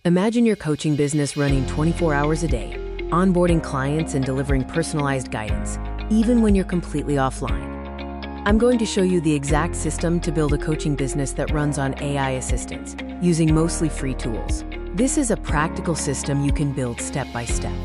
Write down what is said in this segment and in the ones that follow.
Imagine your coaching business running 24 hours a day, onboarding clients and delivering personalized guidance, even when you're completely offline. I'm going to show you the exact system to build a coaching business that runs on AI assistance, using mostly free tools. This is a practical system you can build step by step.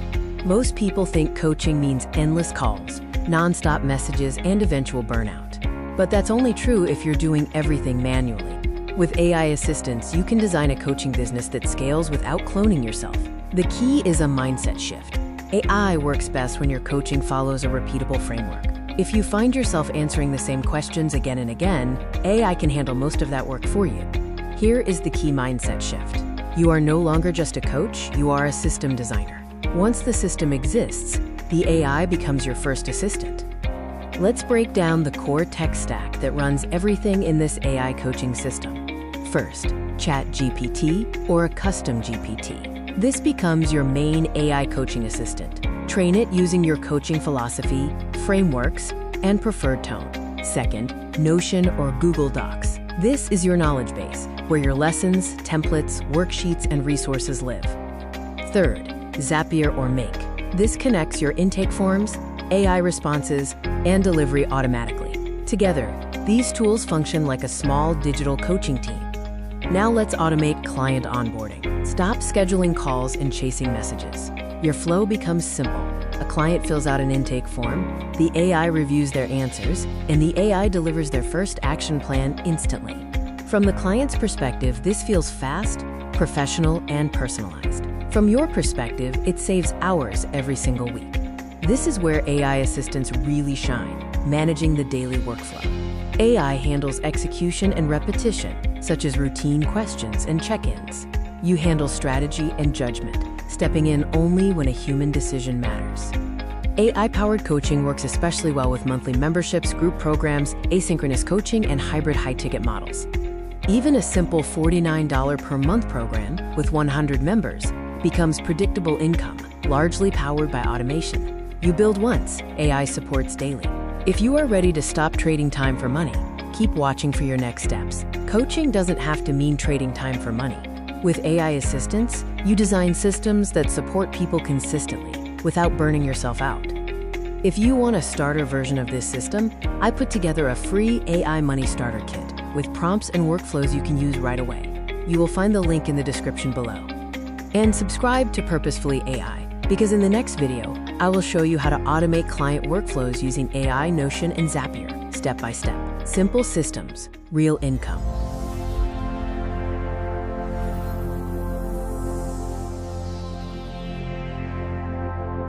Most people think coaching means endless calls, non-stop messages, and eventual burnout. But that's only true if you're doing everything manually. With AI assistance, you can design a coaching business that scales without cloning yourself. The key is a mindset shift. AI works best when your coaching follows a repeatable framework. If you find yourself answering the same questions again and again, AI can handle most of that work for you. Here is the key mindset shift. You are no longer just a coach, you are a system designer. Once the system exists, the AI becomes your first assistant. Let's break down the core tech stack that runs everything in this AI coaching system. First, ChatGPT or a custom GPT. This becomes your main AI coaching assistant. Train it using your coaching philosophy, frameworks, and preferred tone. Second, Notion or Google Docs. This is your knowledge base, where your lessons, templates, worksheets, and resources live. Third, Zapier or Make. This connects your intake forms, AI responses, and delivery automatically. Together, these tools function like a small digital coaching team. Now let's automate client onboarding. Stop scheduling calls and chasing messages. Your flow becomes simple. A client fills out an intake form, the AI reviews their answers, and the AI delivers their first action plan instantly. From the client's perspective, this feels fast, professional, and personalized. From your perspective, it saves hours every single week. This is where AI assistants really shine, managing the daily workflow. AI handles execution and repetition, such as routine questions and check-ins. You handle strategy and judgment, stepping in only when a human decision matters. AI-powered coaching works especially well with monthly memberships, group programs, asynchronous coaching, and hybrid high-ticket models. Even a simple $49 per month program with 100 members becomes predictable income, largely powered by automation. You build once, AI supports daily. If you are ready to stop trading time for money, keep watching for your next steps. Coaching doesn't have to mean trading time for money. With AI assistance, you design systems that support people consistently without burning yourself out. If you want a starter version of this system, I put together a free AI Money Starter Kit with prompts and workflows you can use right away. You will find the link in the description below. And subscribe to Purposefully AI, because in the next video, I will show you how to automate client workflows using AI, Notion, and Zapier, step by step. Simple systems, real income.